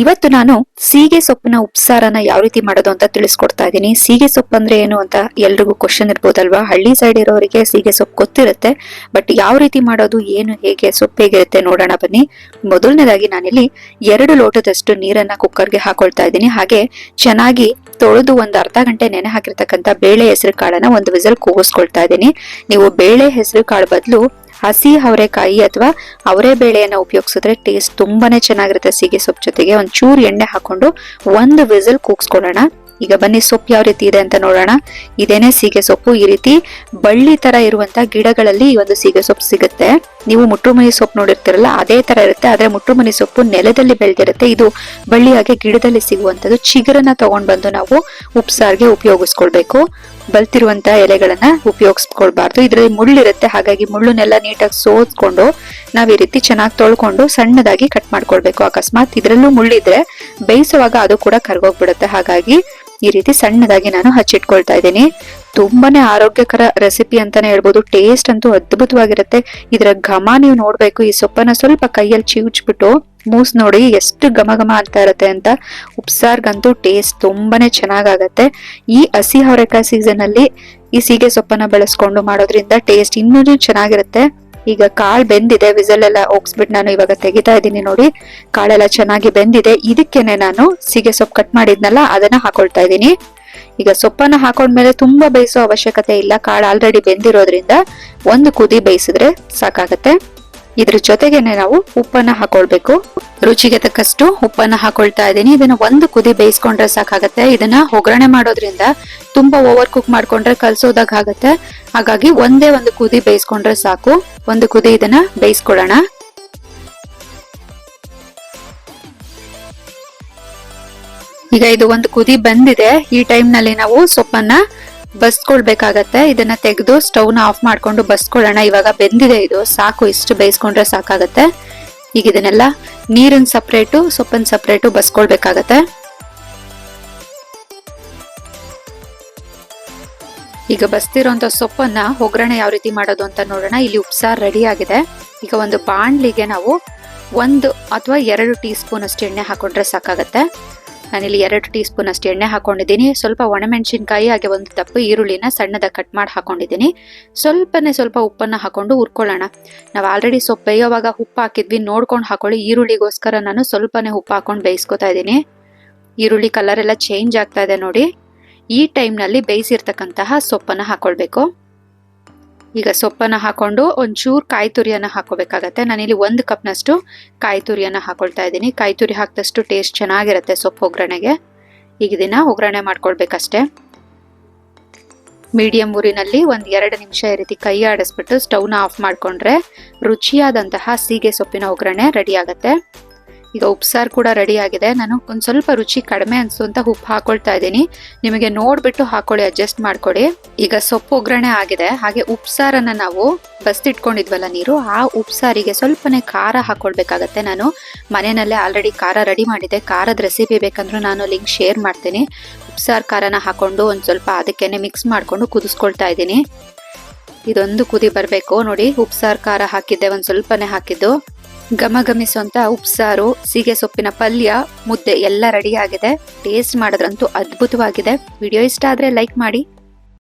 ಇವತ್ತು ನಾನು ಸೀಗೆ ಸೊಪ್ಪಿನ ಉಪ್ಸಾರನ ಯಾವ ರೀತಿ ಮಾಡೋದು ಅಂತ ತಿಳಿಸ್ಕೊಡ್ತಾ ಇದ್ದೀನಿ. ಸೀಗೆ ಸೊಪ್ಪು ಅಂದ್ರೆ ಏನು ಅಂತ ಎಲ್ರಿಗೂ ಕ್ವಶನ್ ಇರ್ಬೋದಲ್ವಾ. ಹಳ್ಳಿ ಸೈಡ್ ಇರೋರಿಗೆ ಸೀಗೆ ಸೊಪ್ಪು ಗೊತ್ತಿರುತ್ತೆ, ಬಟ್ ಯಾವ ರೀತಿ ಮಾಡೋದು, ಏನು, ಹೇಗೆ, ಸೊಪ್ಪು ಹೇಗಿರುತ್ತೆ ನೋಡೋಣ ಬನ್ನಿ. ಮೊದಲನೇದಾಗಿ ನಾನಿಲ್ಲಿ 2 ಲೋಟದಷ್ಟು ನೀರನ್ನ ಕುಕ್ಕರ್ಗೆ ಹಾಕೊಳ್ತಾ ಇದ್ದೀನಿ. ಹಾಗೆ ಚೆನ್ನಾಗಿ ತೊಳೆದು ಒಂದು ಅರ್ಧ ಗಂಟೆ ನೆನೆ ಹಾಕಿರ್ತಕ್ಕಂಥ ಬೇಳೆ ಹೆಸರು ಕಾಳನ್ನ ಒಂದು ವಿಸಲ್ ಕೂಗಿಸ್ಕೊಳ್ತಾ ಇದ್ದೀನಿ. ನೀವು ಬೇಳೆ ಹೆಸರು ಕಾಳು ಬದಲು ಹಸಿ ಅವರೆಕಾಯಿ ಅಥವಾ ಅವರೆ ಬೇಳೆಯನ್ನ ಉಪಯೋಗಿಸಿದ್ರೆ ಟೇಸ್ಟ್ ತುಂಬಾನೇ ಚೆನ್ನಾಗಿರುತ್ತೆ. ಸೀಗೆ ಸೊಪ್ಪು ಜೊತೆಗೆ ಒಂಚೂರು ಎಣ್ಣೆ ಹಾಕೊಂಡು ಒಂದು ವಿಸಲ್ ಕೂಗ್ಸ್ಕೊಳ್ಳೋಣ. ಈಗ ಬನ್ನಿ ಸೊಪ್ಪು ಯಾವ ರೀತಿ ಇದೆ ಅಂತ ನೋಡೋಣ. ಇದೇನೆ ಸೀಗೆ ಸೊಪ್ಪು. ಈ ರೀತಿ ಬಳ್ಳಿ ತರ ಇರುವಂತ ಗಿಡಗಳಲ್ಲಿ ಈ ಒಂದು ಸೀಗೆ ಸೊಪ್ಪು ಸಿಗುತ್ತೆ. ನೀವು ಮುಟ್ರುಮನಿ ಸೊಪ್ಪು ನೋಡಿರ್ತಿರಲ್ಲ, ಅದೇ ತರ ಇರುತ್ತೆ. ಆದ್ರೆ ಮುಟ್ರುಮನಿ ಸೊಪ್ಪು ನೆಲದಲ್ಲಿ ಬೆಳೆದಿರುತ್ತೆ, ಇದು ಬಳ್ಳಿಯಾಗಿ ಗಿಡದಲ್ಲಿ ಸಿಗುವಂತದ್ದು. ಚಿಗುರನ್ನ ತಗೊಂಡ್ ಬಂದು ನಾವು ಉಪ್ಸಾರ್ಗೆ ಉಪಯೋಗಿಸ್ಕೊಳ್ಬೇಕು. ಬಲ್ತಿರುವಂತ ಎಲೆಗಳನ್ನ ಉಪಯೋಗಿಸ್ಕೊಳ್ಬಾರ್ದು. ಇದ್ರಲ್ಲಿ ಮುಳ್ಳಿರುತ್ತೆ, ಹಾಗಾಗಿ ಮುಳ್ಳುನೆಲ್ಲ ನೀಟಾಗಿ ಸೋದ್ಕೊಂಡು ನಾವ್ ಈ ರೀತಿ ಚೆನ್ನಾಗಿ ತೊಳ್ಕೊಂಡು ಸಣ್ಣದಾಗಿ ಕಟ್ ಮಾಡ್ಕೊಳ್ಬೇಕು. ಅಕಸ್ಮಾತ್ ಇದ್ರಲ್ಲೂ ಮುಳ್ಳಿದ್ರೆ ಬೇಯಿಸುವಾಗ ಅದು ಕೂಡ ಕರ್ಗೋಗ್ಬಿಡುತ್ತೆ. ಹಾಗಾಗಿ ಈ ರೀತಿ ಸಣ್ಣದಾಗಿ ನಾನು ಹಚ್ಚಿಟ್ಕೊಳ್ತಾ ಇದ್ದೀನಿ. ತುಂಬಾನೇ ಆರೋಗ್ಯಕರ ರೆಸಿಪಿ ಅಂತಾನೆ ಹೇಳ್ಬೋದು. ಟೇಸ್ಟ್ ಅಂತೂ ಅದ್ಭುತವಾಗಿರುತ್ತೆ. ಇದರ ಘಮ ನೀವು ನೋಡ್ಬೇಕು. ಈ ಸೊಪ್ಪನ್ನ ಸ್ವಲ್ಪ ಕೈಯಲ್ಲಿ ಚಿವುಚ್ಬಿಟ್ಟು ಮೂಸ್ ನೋಡಿ ಎಷ್ಟು ಘಮ ಘಮ ಅಂತ ಇರುತ್ತೆ ಅಂತ. ಉಪ್ಸಾರ್ಗಂತೂ ಟೇಸ್ಟ್ ತುಂಬಾನೇ ಚೆನ್ನಾಗಾಗತ್ತೆ. ಈ ಹಸಿ ಅವರೆಕಾಯಿ ಸೀಸನ್ ಅಲ್ಲಿ ಈ ಸೀಗೆ ಸೊಪ್ಪನ್ನ ಬಳಸ್ಕೊಂಡು ಮಾಡೋದ್ರಿಂದ ಟೇಸ್ಟ್ ಇನ್ನೂ ಚೆನ್ನಾಗಿರುತ್ತೆ. ಈಗ ಕಾಳು ಬೆಂದಿದೆ, ವಿಸಲ್ ಎಲ್ಲ ಹೋಗ್ಸ್ಬಿಟ್ಟು ನಾನು ಇವಾಗ ತೆಗಿತಾ ಇದ್ದೀನಿ. ನೋಡಿ, ಕಾಳೆಲ್ಲ ಚೆನ್ನಾಗಿ ಬೆಂದಿದೆ. ಇದಕ್ಕೇನೆ ನಾನು ಸೀಗೆ ಸೊಪ್ಪು ಕಟ್ ಮಾಡಿದ್ನಲ್ಲ ಅದನ್ನ ಹಾಕೊಳ್ತಾ ಇದ್ದೀನಿ. ಈಗ ಸೊಪ್ಪನ್ನ ಹಾಕೊಂಡ್ಮೇಲೆ ತುಂಬಾ ಬೇಯಿಸೋ ಅವಶ್ಯಕತೆ ಇಲ್ಲ. ಕಾಳು ಆಲ್ರೆಡಿ ಬೆಂದಿರೋದ್ರಿಂದ ಒಂದು ಕುದಿ ಬೇಯಿಸಿದ್ರೆ ಸಾಕಾಗತ್ತೆ. ಇದ್ರ ಜೊತೆಗೇನೆ ನಾವು ಉಪ್ಪನ್ನ ಹಾಕೊಳ್ಬೇಕು. ರುಚಿಗೆ ತಕ್ಕಷ್ಟು ಉಪ್ಪನ್ನ ಹಾಕೊಳ್ತಾ ಇದ್ದೀನಿ. ಇದನ್ನ ಒಂದು ಕುದಿ ಬೇಯಿಸ್ಕೊಂಡ್ರೆ ಸಾಕಾಗತ್ತೆ. ಇದನ್ನ ಒಗ್ಗರಣೆ ಮಾಡೋದ್ರಿಂದ ತುಂಬಾ ಓವರ್ ಕುಕ್ ಮಾಡ್ಕೊಂಡ್ರೆ ಕಲ್ಸೋದಾಗ ಆಗತ್ತೆ. ಹಾಗಾಗಿ ಒಂದೇ ಒಂದು ಕುದಿ ಬೇಯಿಸ್ಕೊಂಡ್ರೆ ಸಾಕು. ಒಂದು ಕುದಿ ಇದನ್ನ ಬೇಯಿಸ್ಕೊಳ್ಳೋಣ. ಈಗ ಇದು ಒಂದು ಕುದಿ ಬಂದಿದೆ. ಈ ಟೈಮ್ ನಲ್ಲಿ ನಾವು ಸೊಪ್ಪನ್ನ ಬಸ್ಕೊಳ್ಬೇಕಾಗತ್ತೆ. ಇದನ್ನ ತೆಗೆದು ಸ್ಟವ್ನ ಆಫ್ ಮಾಡ್ಕೊಂಡು ಬಸ್ಕೊಳ್ಳೋಣ. ಇವಾಗ ಬೆಂದಿದೆ, ಇದು ಸಾಕು. ಇಷ್ಟು ಬೇಯಿಸ್ಕೊಂಡ್ರೆ ಸಾಕಾಗತ್ತೆ. ಈಗ ಇದನ್ನೆಲ್ಲ ನೀರಿನ ಸಪ್ರೇಟು ಸೊಪ್ಪಿನ ಸಪ್ರೇಟು ಬಸ್ಕೊಳ್ಬೇಕಾಗತ್ತೆ. ಈಗ ಬಸ್ತಿರೋಂಥ ಸೊಪ್ಪನ್ನ ಒಗ್ಗರಣೆ ಯಾವ ರೀತಿ ಮಾಡೋದು ಅಂತ ನೋಡೋಣ. ಇಲ್ಲಿ ಉಪ್ಸಾರು ರೆಡಿ ಆಗಿದೆ. ಈಗ ಒಂದು ಬಾಣ್ಲಿಗೆ ನಾವು 1 ಅಥವಾ 2 ಟೀ ಸ್ಪೂನ್ ಅಷ್ಟು ಎಣ್ಣೆ ಹಾಕೊಂಡ್ರೆ ಸಾಕಾಗತ್ತೆ. ನಾನಿಲ್ಲಿ 2 ಟೀ ಸ್ಪೂನ್ ಅಷ್ಟು ಎಣ್ಣೆ ಹಾಕೊಂಡಿದ್ದೀನಿ. ಸ್ವಲ್ಪ ಒಣಮೆಣಸಿನ್ಕಾಯಿ ಹಾಗೆ ಒಂದು ದಪ್ಪ ಈರುಳ್ಳಿನ ಸಣ್ಣದಾಗಿ ಕಟ್ ಮಾಡಿ ಹಾಕೊಂಡಿದ್ದೀನಿ. ಸ್ವಲ್ಪ ಉಪ್ಪನ್ನ ಹಾಕೊಂಡು ಹುರ್ಕೊಳ್ಳೋಣ. ನಾವು ಆಲ್ರೆಡಿ ಸೊಪ್ಪು ಬೇಯೋವಾಗ ಉಪ್ಪು ಹಾಕಿದ್ವಿ, ನೋಡ್ಕೊಂಡು ಹಾಕೊಳ್ಳಿ. ಈರುಳ್ಳಿಗೋಸ್ಕರ ನಾನು ಸ್ವಲ್ಪನೇ ಉಪ್ಪು ಹಾಕೊಂಡು ಬೇಯಿಸ್ಕೊತಾ ಇದ್ದೀನಿ. ಈರುಳ್ಳಿ ಕಲರ್ ಎಲ್ಲ ಚೇಂಜ್ ಆಗ್ತಾ ಇದೆ ನೋಡಿ. ಈ ಟೈಮ್ನಲ್ಲಿ ಬೇಯಿಸಿರ್ತಕ್ಕಂತಹ ಸೊಪ್ಪನ್ನ ಹಾಕೊಳ್ಬೇಕು. ಈಗ ಸೊಪ್ಪನ್ನ ಹಾಕೊಂಡು ಒಂಚೂರು ಕಾಯಿ ತುರಿಯನ್ನ ಹಾಕೋಬೇಕಾಗತ್ತೆ. ನಾನಿಲ್ಲಿ 1 ಕಪ್ನಷ್ಟು ಕಾಯಿ ತುರಿಯನ್ನ ಹಾಕೊಳ್ತಾ ಇದ್ದೀನಿ. ಕಾಯಿ ತುರಿ ಹಾಕಿದಷ್ಟು ಟೇಸ್ಟ್ ಚೆನ್ನಾಗಿರುತ್ತೆ ಸೊಪ್ಪು ಒಗ್ಗರಣೆಗೆ. ಈಗ ಇದನ್ನ ಒಗ್ಗರಣೆ ಮಾಡ್ಕೊಳ್ಬೇಕಷ್ಟೇ. ಮೀಡಿಯಂ ಊರಿನಲ್ಲಿ 1-2 ನಿಮಿಷ ಈ ರೀತಿ ಕೈ ಆಡಿಸ್ಬಿಟ್ಟು ಸ್ಟವ್ನ ಆಫ್ ಮಾಡ್ಕೊಂಡ್ರೆ ರುಚಿಯಾದಂತಹ ಸೀಗೆ ಸೊಪ್ಪಿನ ಒಗ್ಗರಣೆ ರೆಡಿ ಆಗತ್ತೆ. ಈಗ ಉಪ್ಸಾರು ಕೂಡ ರೆಡಿ ಆಗಿದೆ. ನಾನು ಒಂದ್ ಸ್ವಲ್ಪ ರುಚಿ ಕಡಿಮೆ ಅನ್ಸುವಂತ ಉಪ್ಪು ಹಾಕೊಳ್ತಾ ಇದ್ದೀನಿ. ನಿಮಗೆ ನೋಡ್ಬಿಟ್ಟು ಹಾಕೊಳ್ಳಿ, ಅಡ್ಜಸ್ಟ್ ಮಾಡ್ಕೊಳ್ಳಿ. ಈಗ ಸೊಪ್ಪು ಒಗ್ಗರಣೆ ಆಗಿದೆ. ಹಾಗೆ ಉಪ್ಸಾರನ್ನ ನಾವು ಬಸ್ತಿಟ್ಕೊಂಡಿದ್ವಲ್ಲ ನೀರು, ಆ ಉಪ್ಸಾರಿಗೆ ಸ್ವಲ್ಪನೇ ಖಾರ ಹಾಕೊಳ್ಬೇಕಾಗತ್ತೆ. ನಾನು ಮನೆಯಲ್ಲೇ ಆಲ್ರೆಡಿ ಖಾರ ರೆಡಿ ಮಾಡಿದ್ದೆ. ಖಾರದ ರೆಸಿಪಿ ಬೇಕಂದ್ರೂ ನಾನು ಲಿಂಕ್ ಶೇರ್ ಮಾಡ್ತೀನಿ. ಉಪ್ಸಾರು ಖಾರನ ಹಾಕೊಂಡು ಒಂದ್ ಸ್ವಲ್ಪ ಅದಕ್ಕೇನೆ ಮಿಕ್ಸ್ ಮಾಡ್ಕೊಂಡು ಕುದಿಸ್ಕೊಳ್ತಾ ಇದ್ದೀನಿ. ಇದೊಂದು ಕುದಿ ಬರ್ಬೇಕು ನೋಡಿ. ಉಪ್ಸಾರು ಖಾರ ಹಾಕಿದ್ದೆ, ಒಂದ್ ಸ್ವಲ್ಪನೇ ಹಾಕಿದ್ದು. ಘಮಘಮಿಸುವಂತ ಉಪ್ಸಾರು, ಸೀಗೆ ಸೊಪ್ಪಿನ ಪಲ್ಯ, ಮುದ್ದೆ ಎಲ್ಲ ರೆಡಿ ಆಗಿದೆ. ಟೇಸ್ಟ್ ಮಾಡಿದ್ರಂತೂ ಅದ್ಭುತವಾಗಿದೆ. ವಿಡಿಯೋ ಇಷ್ಟ ಆದ್ರೆ ಲೈಕ್ ಮಾಡಿ.